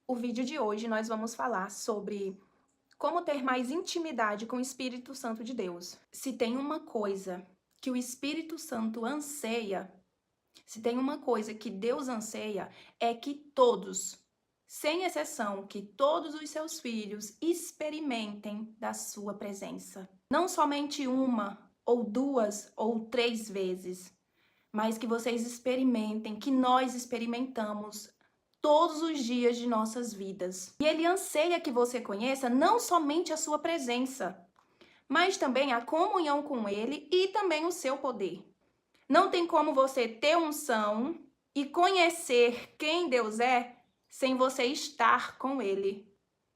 O vídeo de hoje nós vamos falar sobre como ter mais intimidade com o Espírito Santo de Deus. Se tem uma coisa que o Espírito Santo anseia, se tem uma coisa que Deus anseia, é que todos, sem exceção, que todos os seus filhos experimentem da sua presença. Não somente uma, ou duas, ou três vezes, mas que vocês experimentem, que nós experimentamos todos os dias de nossas vidas. E ele anseia que você conheça não somente a sua presença, mas também a comunhão com ele e também o seu poder. Não tem como você ter unção e conhecer quem Deus é sem você estar com ele.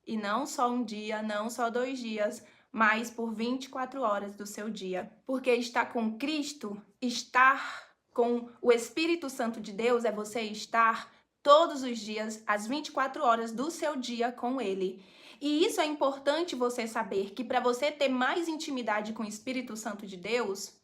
E não só um dia, não só 2 dias, mas por 24 horas do seu dia. Porque estar com Cristo, estar com o Espírito Santo de Deus é você estar todos os dias, às 24 horas do seu dia com ele. E isso é importante você saber, que para você ter mais intimidade com o Espírito Santo de Deus,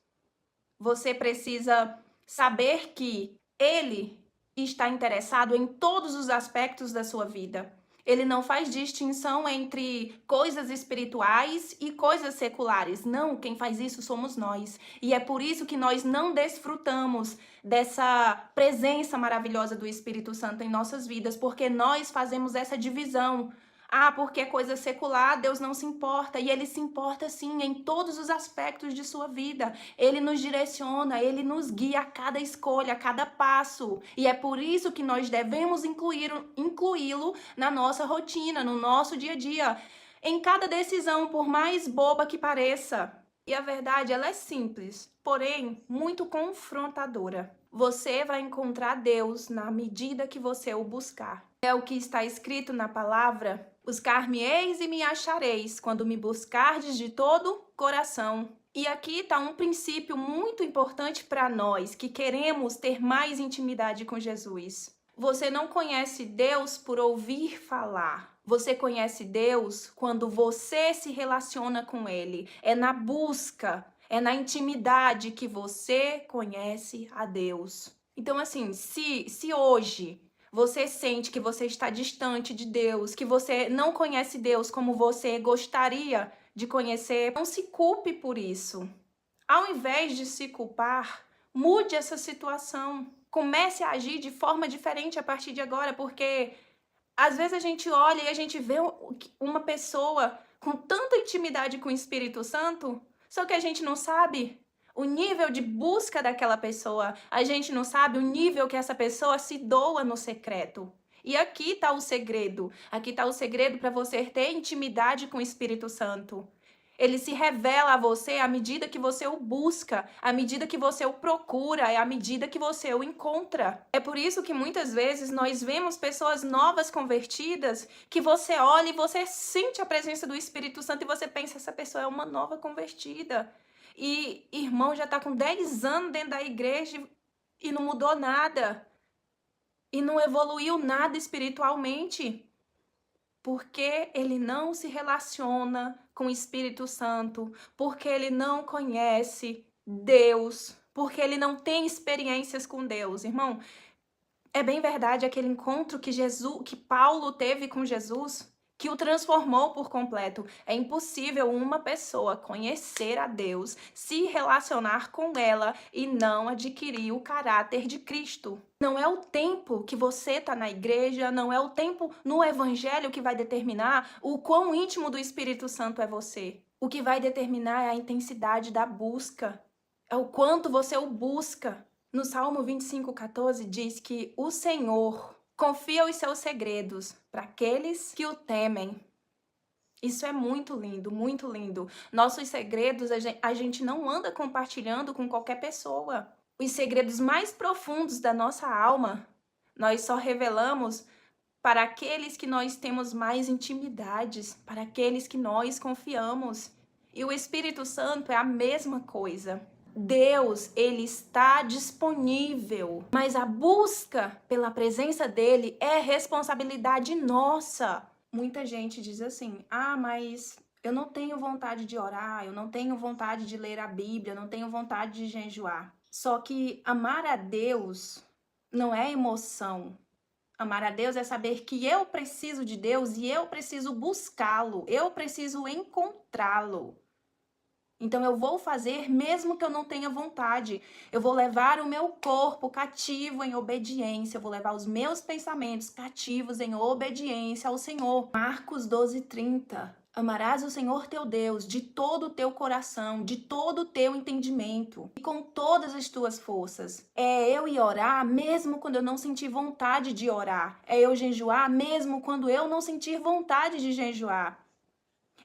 você precisa saber que ele está interessado em todos os aspectos da sua vida. Ele não faz distinção entre coisas espirituais e coisas seculares. Não, quem faz isso somos nós. E é por isso que nós não desfrutamos dessa presença maravilhosa do Espírito Santo em nossas vidas, porque nós fazemos essa divisão. Ah, porque é coisa secular, Deus não se importa. E ele se importa sim em todos os aspectos de sua vida. Ele nos direciona, ele nos guia a cada escolha, a cada passo. E é por isso que nós devemos incluí-lo na nossa rotina, no nosso dia a dia, em cada decisão, por mais boba que pareça. E a verdade, ela é simples, porém muito confrontadora. Você vai encontrar Deus na medida que você o buscar. É o que está escrito na palavra: buscar-me-eis e me achareis, quando me buscardes de todo coração. E aqui está um princípio muito importante para nós que queremos ter mais intimidade com Jesus. Você não conhece Deus por ouvir falar. Você conhece Deus quando você se relaciona com Ele. É na busca, é na intimidade que você conhece a Deus. Então, assim, se hoje você sente que você está distante de Deus, que você não conhece Deus como você gostaria de conhecer, não se culpe por isso. Ao invés de se culpar, mude essa situação. Comece a agir de forma diferente a partir de agora, porque às vezes a gente olha e a gente vê uma pessoa com tanta intimidade com o Espírito Santo, só que a gente não sabe o nível de busca daquela pessoa, a gente não sabe o nível que essa pessoa se doa no secreto. E aqui está o segredo. Aqui está o segredo para você ter intimidade com o Espírito Santo. Ele se revela a você à medida que você o busca, à medida que você o procura, à medida que você o encontra. É por isso que muitas vezes nós vemos pessoas novas convertidas, que você olha e você sente a presença do Espírito Santo e você pensa, essa pessoa é uma nova convertida. E irmão já está com 10 anos dentro da igreja e não mudou nada. E não evoluiu nada espiritualmente. Porque ele não se relaciona com o Espírito Santo, porque ele não conhece Deus, porque ele não tem experiências com Deus. Irmão, é bem verdade aquele encontro que Paulo teve com Jesus, que o transformou por completo. É impossível uma pessoa conhecer a Deus, se relacionar com ela e não adquirir o caráter de Cristo. Não é o tempo que você está na igreja, não é o tempo no evangelho que vai determinar o quão íntimo do Espírito Santo é você. O que vai determinar é a intensidade da busca, é o quanto você o busca. No Salmo 25:14 diz que o Senhor confia os seus segredos para aqueles que o temem. Isso é muito lindo, muito lindo. Nossos segredos a gente não anda compartilhando com qualquer pessoa. Os segredos mais profundos da nossa alma, nós só revelamos para aqueles que nós temos mais intimidades, para aqueles que nós confiamos. E o Espírito Santo é a mesma coisa. Deus, ele está disponível, mas a busca pela presença dele é responsabilidade nossa. Muita gente diz assim: ah, mas eu não tenho vontade de orar, eu não tenho vontade de ler a Bíblia, eu não tenho vontade de jejuar. Só que amar a Deus não é emoção. Amar a Deus é saber que eu preciso de Deus e eu preciso buscá-lo, eu preciso encontrá-lo. Então eu vou fazer mesmo que eu não tenha vontade. Eu vou levar o meu corpo cativo em obediência. Eu vou levar os meus pensamentos cativos em obediência ao Senhor. Marcos 12:30. Amarás o Senhor teu Deus de todo o teu coração, de todo o teu entendimento e com todas as tuas forças. É eu ir orar mesmo quando eu não sentir vontade de orar. É eu jejuar mesmo quando eu não sentir vontade de jejuar.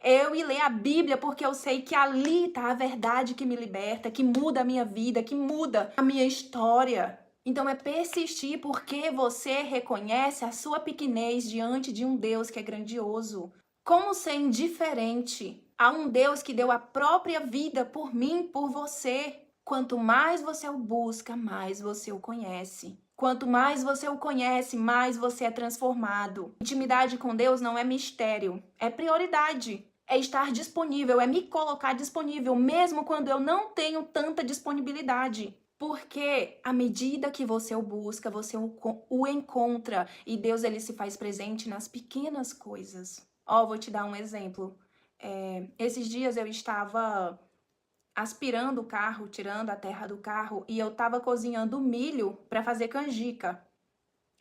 Eu ir ler a Bíblia porque eu sei que ali está a verdade que me liberta, que muda a minha vida, que muda a minha história. Então é persistir porque você reconhece a sua pequenez diante de um Deus que é grandioso. Como ser indiferente a um Deus que deu a própria vida por mim, por você? Quanto mais você o busca, mais você o conhece. Quanto mais você o conhece, mais você é transformado. Intimidade com Deus não é mistério, é prioridade. É estar disponível, é me colocar disponível, mesmo quando eu não tenho tanta disponibilidade. Porque à medida que você o busca, você o encontra. E Deus, ele se faz presente nas pequenas coisas. Vou te dar um exemplo. Esses dias eu estava aspirando o carro, tirando a terra do carro, e eu estava cozinhando milho para fazer canjica.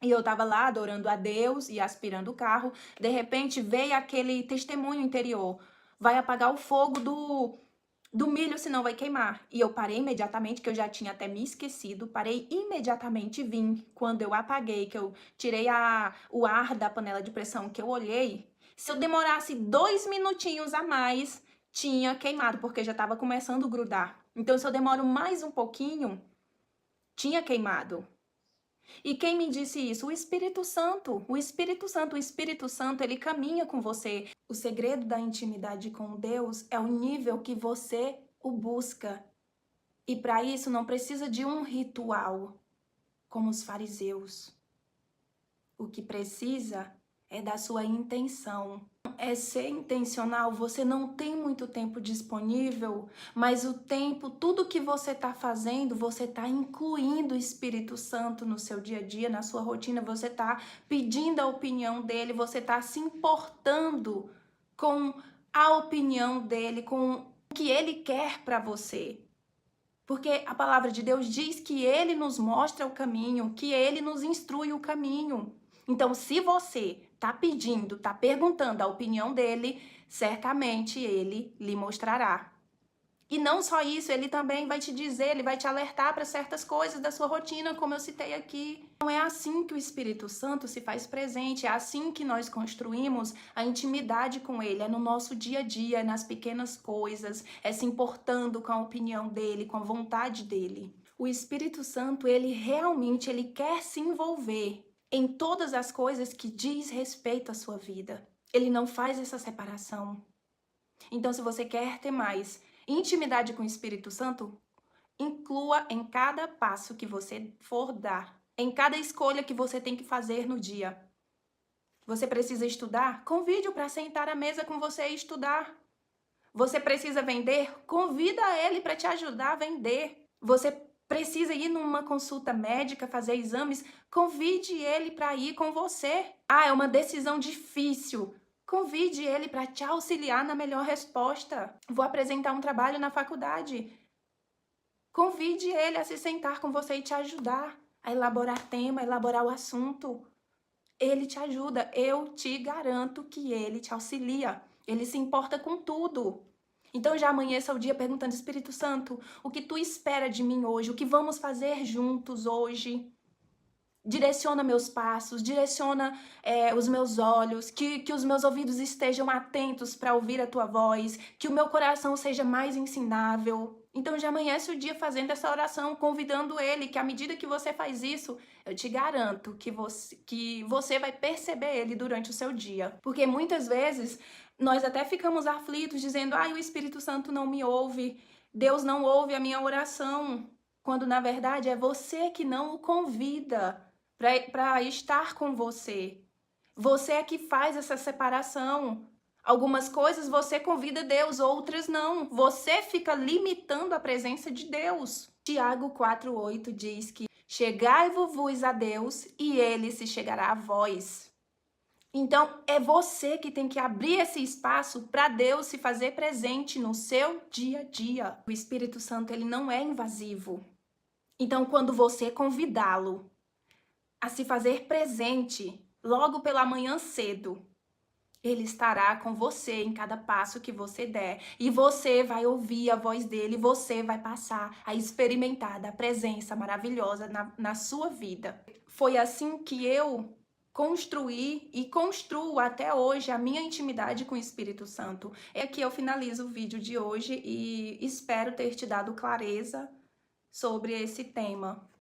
E eu estava lá adorando a Deus e aspirando o carro. De repente veio aquele testemunho interior. Vai apagar o fogo do milho, senão vai queimar. E eu parei imediatamente, que eu já tinha até me esquecido. Parei imediatamente e vim. Quando eu apaguei, que eu tirei o ar da panela de pressão, que eu olhei. Se eu demorasse 2 minutinhos a mais, tinha queimado, porque já estava começando a grudar. Então, se eu demoro mais um pouquinho, tinha queimado. E quem me disse isso? O Espírito Santo. O Espírito Santo, ele caminha com você. O segredo da intimidade com Deus é o nível que você o busca. E para isso não precisa de um ritual, como os fariseus. O que precisa é da sua intenção. É ser intencional, você não tem muito tempo disponível, mas o tempo, tudo que você está fazendo, você está incluindo o Espírito Santo no seu dia a dia, na sua rotina, você está pedindo a opinião dele, você está se importando com a opinião dele, com o que ele quer para você. Porque a palavra de Deus diz que ele nos mostra o caminho, que ele nos instrui o caminho. Então, se você está pedindo, está perguntando a opinião dele, certamente ele lhe mostrará. E não só isso, ele também vai te dizer, ele vai te alertar para certas coisas da sua rotina, como eu citei aqui. Não é assim que o Espírito Santo se faz presente, é assim que nós construímos a intimidade com ele, é no nosso dia a dia, é nas pequenas coisas, é se importando com a opinião dele, com a vontade dele. O Espírito Santo, ele realmente quer se envolver em todas as coisas que diz respeito à sua vida. Ele não faz essa separação. Então, se você quer ter mais intimidade com o Espírito Santo, inclua em cada passo que você for dar, em cada escolha que você tem que fazer no dia. Você precisa estudar? Convide-o para sentar à mesa com você e estudar. Você precisa vender? Convida ele para te ajudar a vender. Você precisa ir numa consulta médica, fazer exames? Convide ele para ir com você. É uma decisão difícil. Convide ele para te auxiliar na melhor resposta. Vou apresentar um trabalho na faculdade. Convide ele a se sentar com você e te ajudar a elaborar tema, a elaborar o assunto. Ele te ajuda. Eu te garanto que ele te auxilia. Ele se importa com tudo. Então já amanheça o dia perguntando: Espírito Santo, o que tu espera de mim hoje? O que vamos fazer juntos hoje? Direciona meus passos, direciona os meus olhos, que os meus ouvidos estejam atentos para ouvir a tua voz, que o meu coração seja mais ensinável. Então já amanhece o dia fazendo essa oração, convidando ele, que à medida que você faz isso, eu te garanto que você vai perceber ele durante o seu dia. Porque muitas vezes nós até ficamos aflitos, dizendo: o Espírito Santo não me ouve, Deus não ouve a minha oração. Quando na verdade é você que não o convida para estar com você. Você é que faz essa separação. Algumas coisas você convida Deus, outras não. Você fica limitando a presença de Deus. Tiago 4:8 diz que Chegai-vos a Deus e ele se chegará a vós. Então, é você que tem que abrir esse espaço para Deus se fazer presente no seu dia a dia. O Espírito Santo, ele não é invasivo. Então, quando você convidá-lo a se fazer presente logo pela manhã cedo, ele estará com você em cada passo que você der. E você vai ouvir a voz dele, você vai passar a experimentar da presença maravilhosa na sua vida. Foi assim que eu construí e construo até hoje a minha intimidade com o Espírito Santo. É que eu finalizo o vídeo de hoje e espero ter te dado clareza sobre esse tema.